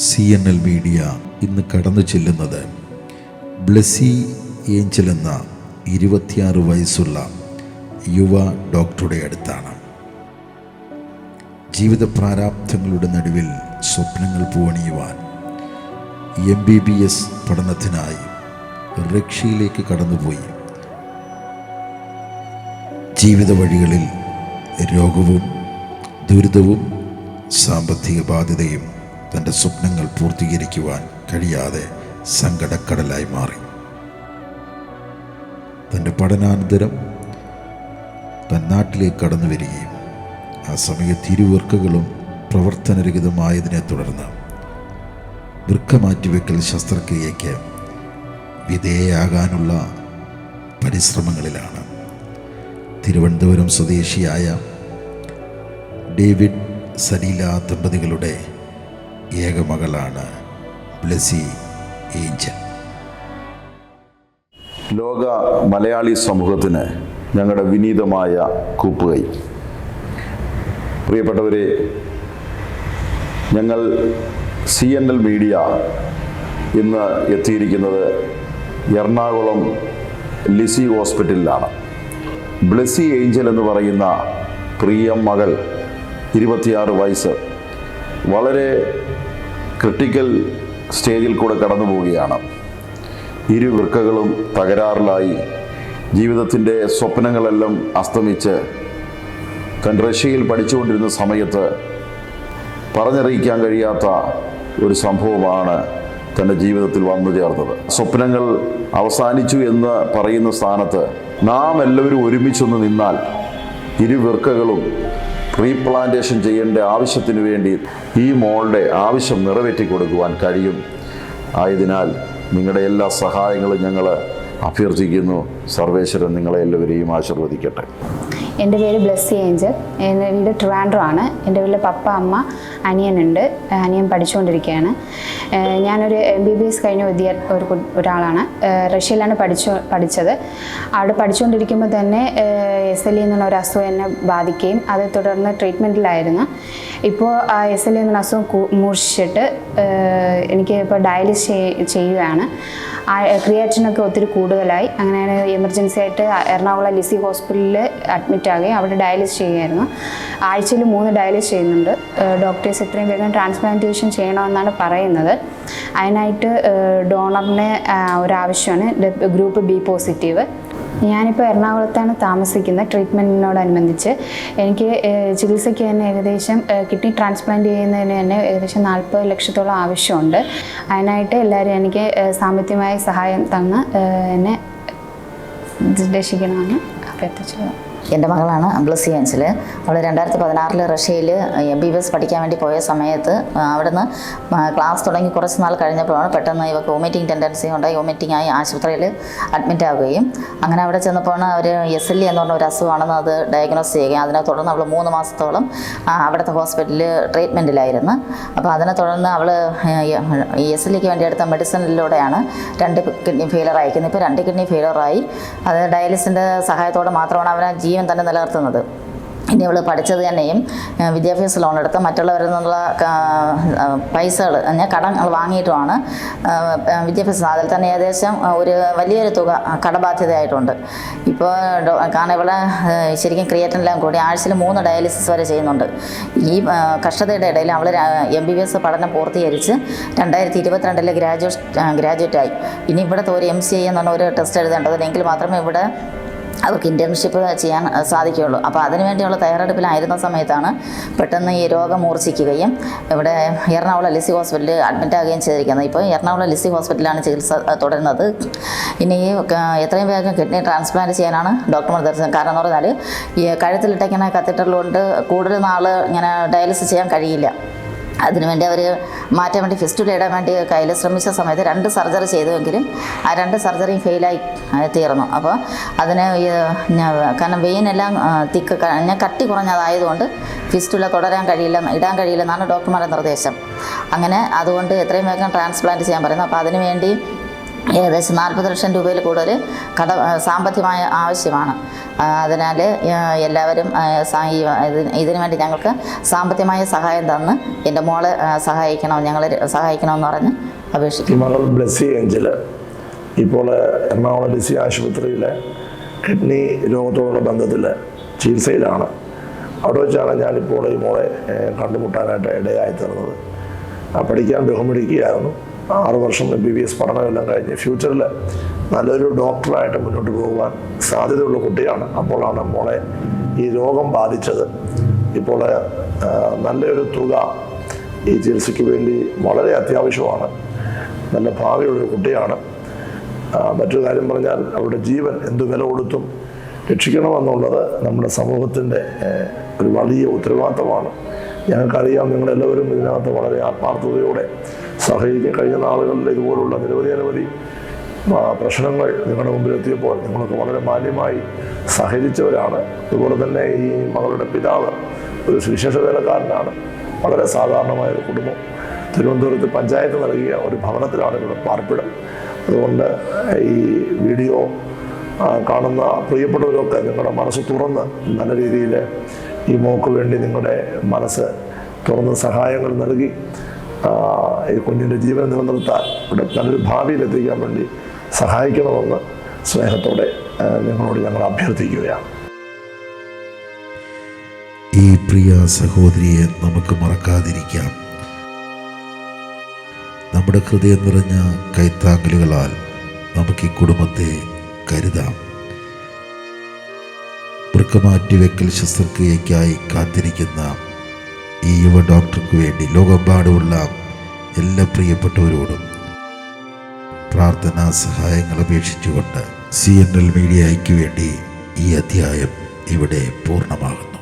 CNL media ഇന്ന് കടന്നു ചെല്ലുന്നത് ബ്ലെസ്സി ഏഞ്ചൽ എന്ന 26 വയസ്സുള്ള യുവ ഡോക്ടറുടെ അടുത്താണ്. ജീവിത പ്രാരാബ്ധങ്ങളുടെ നടുവിൽ സ്വപ്നങ്ങൾ പൂവണിയുവാൻ MBBS പഠനത്തിനായി റഷ്യയിലേക്ക് കടന്നുപോയി. ജീവിത വഴികളിൽ രോഗവും ദുരിതവും സാമ്പത്തിക ബാധ്യതയും തൻ്റെ സ്വപ്നങ്ങൾ പൂർത്തീകരിക്കുവാൻ കഴിയാതെ സങ്കടക്കടലായി മാറി. തൻ്റെ പഠനാനന്തരം തൻ നാട്ടിലേക്ക് കടന്നു വരികയും ആ സമയത്ത് ഇരുവൃക്കകളും പ്രവർത്തനരഹിതമായതിനെ തുടർന്ന് വൃക്ക മാറ്റിവെക്കൽ ശസ്ത്രക്രിയയ്ക്ക് വിധേയയാകാനുള്ള പരിശ്രമങ്ങളിലാണ്. തിരുവനന്തപുരം സ്വദേശിയായ ഡേവിഡ് സലീല ദമ്പതികളുടെ ഏക മകളാണ് ബ്ലെസ്സി ഏഞ്ചൽ. ലോക മലയാളി സമൂഹത്തിന് ഞങ്ങളുടെ വിനീതമായ കൂപ്പുകൈ. പ്രിയപ്പെട്ടവരെ, ഞങ്ങൾ CNL മീഡിയ ഇന്ന് എത്തിയിരിക്കുന്നത് എറണാകുളം ലിസി ഹോസ്പിറ്റലിലാണ്. ബ്ലെസ്സി ഏഞ്ചൽ എന്ന് പറയുന്ന പ്രിയ മകൾ 26 വയസ്സ് വളരെ ക്രിട്ടിക്കൽ സ്റ്റേജിൽ കൂടെ കടന്നു പോവുകയാണ്. ഇരു വൃക്കകളും തകരാറിലായി ജീവിതത്തിൻ്റെ സ്വപ്നങ്ങളെല്ലാം അസ്തമിച്ച് താൻ റഷ്യയിൽ പഠിച്ചുകൊണ്ടിരുന്ന സമയത്ത് പറഞ്ഞറിയിക്കാൻ കഴിയാത്ത ഒരു സംഭവമാണ് തൻ്റെ ജീവിതത്തിൽ വന്നു ചേർന്നത്. സ്വപ്നങ്ങൾ അവസാനിച്ചു എന്ന് പറയുന്ന സ്ഥാനത്ത് നാം എല്ലാവരും ഒരുമിച്ചൊന്ന് നിന്നാൽ ഇരു വൃക്കകളും റീപ്ലാന്റേഷൻ ചെയ്യേണ്ട ആവശ്യത്തിന് വേണ്ടി ഈ മോളുടെ ആവശ്യം നിറവേറ്റി കൊടുക്കുവാൻ കഴിയും. ആയതിനാൽ നിങ്ങളുടെ എല്ലാ സഹായങ്ങളും ഞങ്ങൾ അഭ്യർത്ഥിക്കുന്നു. സർവേശ്വരൻ നിങ്ങളെ എല്ലാവരെയും ആശീർവദിക്കട്ടെ. എൻ്റെ പേര് ബ്ലെസ്സി ഏഞ്ചൽ. എൻ്റെ വീട് ട്രിവാൻഡ്രം ആണ്. എൻ്റെ വീട്ടിൽ പപ്പ, അമ്മ, അനിയനുണ്ട്. അനിയൻ പഠിച്ചുകൊണ്ടിരിക്കുകയാണ്. ഞാനൊരു MBBS കഴിഞ്ഞ ഒരാളാണ്. റഷ്യയിലാണ് പഠിച്ചത്. അവിടെ പഠിച്ചുകൊണ്ടിരിക്കുമ്പോൾ തന്നെ SLE എന്നുള്ള ഒരു അസുഖം എന്നെ ബാധിക്കുകയും അത് തുടർന്ന് ട്രീറ്റ്മെൻറ്റിലായിരുന്നു. ഇപ്പോൾ ആ SLE എന്നുള്ള അസുഖം മൂർച്ഛിച്ചിട്ട് എനിക്ക് ഇപ്പോൾ ഡയാലിസിസ് ചെയ്യുകയാണ്. ക്രിയാറ്റിനൊക്കെ ഒത്തിരി കൂടുതലായി. അങ്ങനെയാണ് എമർജൻസി ആയിട്ട് എറണാകുളം ലിസി ഹോസ്പിറ്റലിൽ അഡ്മിറ്റ് ആകുകയും അവിടെ ഡയാലിസിസ് ചെയ്യുമായിരുന്നു. ആഴ്ചയിൽ 3 ഡയാലിസിസ് ചെയ്യുന്നുണ്ട്. ഡോക്ടേഴ്സ് എത്രയും വേഗം ട്രാൻസ്പ്ലാന്റേഷൻ ചെയ്യണമെന്നാണ് പറയുന്നത്. അതിനായിട്ട് ഡോണറിന് ഒരാവശ്യമാണ്, ഗ്രൂപ്പ് B പോസിറ്റീവ്. ഞാനിപ്പോൾ എറണാകുളത്താണ് താമസിക്കുന്നത്. ട്രീറ്റ്മെൻറ്റിനോടനുബന്ധിച്ച് എനിക്ക് ചികിത്സയ്ക്ക് തന്നെ ഏകദേശം കിഡ്നി ട്രാൻസ്പ്ലാന്റ് ചെയ്യുന്നതിന് തന്നെ ഏകദേശം 40 ലക്ഷത്തോളം ആവശ്യമുണ്ട്. അതിനായിട്ട് എല്ലാവരും എനിക്ക് സാമ്പത്തികമായ സഹായം തന്ന് എന്നെ രക്ഷിക്കണമെന്ന് അഭ്യർത്ഥിച്ചത്. എൻ്റെ മകളാണ് ബ്ലെസ്സി ഏഞ്ചൽ. അവൾ 2016 റഷ്യയിൽ MBBS പഠിക്കാൻ വേണ്ടി പോയ സമയത്ത് അവിടുന്ന് ക്ലാസ് തുടങ്ങി കുറച്ച് നാൾ കഴിഞ്ഞപ്പോഴാണ് പെട്ടെന്ന് ഇവർക്ക് വോമിറ്റിംഗ് ടെൻഡൻസി ഉണ്ടായി. വോമിറ്റിംഗ് ആയി ആശുപത്രിയിൽ അഡ്മിറ്റ് ആവുകയും അങ്ങനെ അവിടെ ചെന്നപ്പോൾ അവർ SLE എന്ന് പറഞ്ഞ ഒരു അസുഖമാണെന്ന് അത് ഡയഗ്നോസ് ചെയ്യുകയും അതിനെ തുടർന്ന് അവൾ 3 മാസത്തോളം അവിടുത്തെ ഹോസ്പിറ്റലിൽ ട്രീറ്റ്മെൻറ്റിലായിരുന്നു. അപ്പോൾ അതിനെ തുടർന്ന് അവൾ ഈ SLEക്ക് വേണ്ടി എടുത്ത മെഡിസിനിലൂടെയാണ് 2 കിഡ്നി ഫെയിലർ അയക്കുന്നത്. ഇപ്പോൾ 2 കിഡ്നി ഫെയിലറായി. അത് ഡയാലിസിൻ്റെ സഹായത്തോടെ മാത്രമാണ് അവരെ ജീവൻ തന്നെ നിലനിർത്തുന്നത്. ഇനി അവൾ പഠിച്ചത് തന്നെയും വിദ്യാഭ്യാസ ലോൺ എടുത്ത് മറ്റുള്ളവരിൽ നിന്നുള്ള പൈസകൾ കടങ്ങൾ വാങ്ങിയിട്ടുമാണ് വിദ്യാഭ്യാസം. അതിൽ തന്നെ ഏകദേശം ഒരു വലിയൊരു തുക കടബാധ്യതയായിട്ടുണ്ട്. ഇപ്പോൾ കാരണം ഇവിടെ ശരിക്കും ക്രിയേറ്റിനെല്ലാം കൂടി ആഴ്ചയിൽ 3 ഡയാലിസിസ് വരെ ചെയ്യുന്നുണ്ട്. ഈ കഷ്ടതയുടെ ഇടയിൽ അവൾ MBBS പഠനം പൂർത്തീകരിച്ച് 2022 ഗ്രാജുവേറ്റായി. ഇനി ഇവിടുത്തെ ഒരു MCI എന്ന് പറഞ്ഞ ഒരു ടെസ്റ്റ് എഴുതേണ്ടത് എങ്കിൽ മാത്രമേ ഇവിടെ അവർക്ക് ഇൻറ്റേൺഷിപ്പ് ചെയ്യാൻ സാധിക്കുകയുള്ളൂ. അപ്പോൾ അതിനുവേണ്ടിയുള്ള തയ്യാറെടുപ്പിലായിരുന്ന സമയത്താണ് പെട്ടെന്ന് ഈ രോഗം മൂർച്ഛിക്കുകയും ഇവിടെ എറണാകുളം ലിസി ഹോസ്പിറ്റലിൽ അഡ്മിറ്റ് ആകുകയും ചെയ്തിരിക്കുന്നത്. ഇപ്പോൾ എറണാകുളം ലിസി ഹോസ്പിറ്റലിലാണ് ചികിത്സ തുടരുന്നത്. ഇനി എത്രയും വേഗം കിഡ്നി ട്രാൻസ്പ്ലാന്റ് ചെയ്യാനാണ് ഡോക്ടർമാർ നിർദ്ദേശം. കാരണം എന്ന് പറഞ്ഞാൽ ഈ കഴുത്തിലിട്ടിങ്ങനെ കത്തീറ്ററിലുകൊണ്ട് കൂടുതൽ നാൾ ഇങ്ങനെ ഡയാലിസിസ് ചെയ്യാൻ കഴിയില്ല. അതിനുവേണ്ടി അവർ മാറ്റാൻ വേണ്ടി ഫിസ്റ്റുല ഇടാൻ വേണ്ടി കയ്യിൽ ശ്രമിച്ച സമയത്ത് 2 സർജറി ചെയ്തുവെങ്കിലും ആ 2 സർജറിയും ഫെയിലായി തീർന്നു. അപ്പോൾ അതിന് കാരണം വെയിനെല്ലാം കട്ടി കുറഞ്ഞതായതുകൊണ്ട് ഫിസ്റ്റുല ഇടാൻ കഴിയില്ലെന്നാണ് ഡോക്ടർമാരുടെ നിർദ്ദേശം. അങ്ങനെ അതുകൊണ്ട് എത്രയും വേഗം ട്രാൻസ്പ്ലാന്റ് ചെയ്യാൻ പറയുന്നത്. അപ്പോൾ അതിനുവേണ്ടി ഏകദേശം 40 ലക്ഷം രൂപയിൽ കൂടുതൽ സാമ്പത്തികമായ ആവശ്യമാണ്. അതിനാൽ എല്ലാവരും ഇതിനു വേണ്ടി ഞങ്ങൾക്ക് സാമ്പത്തികമായ സഹായം തന്ന് എൻ്റെ മോളെ സഹായിക്കണമെന്ന് പറഞ്ഞ് അപേക്ഷിക്കും. മകൾ ബ്ലെസ്സി ഏഞ്ചൽ ഇപ്പോൾ എറണാകുളം ലിസി ആശുപത്രിയിലെ കിഡ്നി രോഗത്തോടുള്ള ബന്ധത്തിൽ ചികിത്സയിലാണ്. അവിടെ വെച്ചാണ് ഞാനിപ്പോൾ ഈ മോളെ കണ്ടുമുട്ടാനായിട്ട് ഇടയായി തീർന്നത്. പഠിക്കാൻ ബഹുമടിക്കുകയായിരുന്നു. 6 വർഷം MBBS പഠനമെല്ലാം കഴിഞ്ഞ് ഫ്യൂച്ചറിൽ നല്ലൊരു ഡോക്ടറായിട്ട് മുന്നോട്ട് പോകുവാൻ സാധ്യതയുള്ള കുട്ടിയാണ്. അപ്പോഴാണ് മോളെ ഈ രോഗം ബാധിച്ചത്. ഇപ്പോൾ നല്ലൊരു തുക ഈ ചികിത്സയ്ക്ക് വേണ്ടി വളരെ അത്യാവശ്യമാണ്. നല്ല ഭാവിയുള്ളൊരു കുട്ടിയാണ്. മറ്റൊരു കാര്യം പറഞ്ഞാൽ അവരുടെ ജീവൻ എന്ത് വില കൊടുത്തും രക്ഷിക്കണമെന്നുള്ളത് നമ്മുടെ സമൂഹത്തിൻ്റെ ഒരു വലിയ ഉത്തരവാദിത്തമാണ്. ഞങ്ങൾക്കറിയാം നിങ്ങളെല്ലാവരും ഇതിനകത്ത് വളരെ ആത്മാർത്ഥതയോടെ സഹകരിക്കാൻ കഴിഞ്ഞ നാളുകളിൽ ഇതുപോലുള്ള നിരവധി പ്രശ്നങ്ങൾ നിങ്ങളുടെ മുമ്പിലെത്തിയപ്പോൾ നിങ്ങളൊക്കെ വളരെ മാന്യമായി സഹകരിച്ചവരാണ്. അതുപോലെ തന്നെ ഈ മകളുടെ പിതാവ് ഒരു സുവിശേഷ വേലക്കാരനാണ്. വളരെ സാധാരണമായൊരു കുടുംബം. തിരുവനന്തപുരത്ത് പഞ്ചായത്ത് നൽകിയ ഒരു ഭവനത്തിലാണ് ഇവിടെ പാർപ്പിടം. അതുകൊണ്ട് ഈ വീഡിയോ കാണുന്ന പ്രിയപ്പെട്ടവരൊക്കെ നിങ്ങളുടെ മനസ്സ് തുറന്ന് നല്ല രീതിയിൽ ഈ മോക്ക് വേണ്ടി നിങ്ങളുടെ മനസ്സ് തുറന്ന് സഹായങ്ങൾ നൽകി ഈ കുഞ്ഞിൻ്റെ ജീവൻ നിലനിർത്താൻ ഇവിടെ നല്ലൊരു ഭാവിയിലെത്തിക്കാൻ വേണ്ടി സഹായിക്കണമെന്ന് സ്നേഹത്തോടെ നിങ്ങളോട് ഞങ്ങൾ അഭ്യർത്ഥിക്കുകയാണ്. ഈ പ്രിയ സഹോദരിയെ നമുക്ക് മറക്കാതിരിക്കാം. നമ്മുടെ ഹൃദയം നിറഞ്ഞ കൈത്താങ്ങലുകളാൽ നമുക്ക് ഈ കുടുംബത്തെ കരുതാം. വൃക്കമാറ്റിവെക്കൽ ശസ്ത്രക്രിയയ്ക്കായി കാത്തിരിക്കുന്ന ഈ യുവ ഡോക്ടർക്ക് വേണ്ടി ലോകമെമ്പാടുമുള്ള എല്ലാ പ്രിയപ്പെട്ടവരോടും പ്രാർത്ഥനാ സഹായങ്ങൾ അപേക്ഷിച്ചുകൊണ്ട് CNL മീഡിയയ്ക്ക് വേണ്ടി ഈ അധ്യായം ഇവിടെ പൂർണ്ണമാകുന്നു.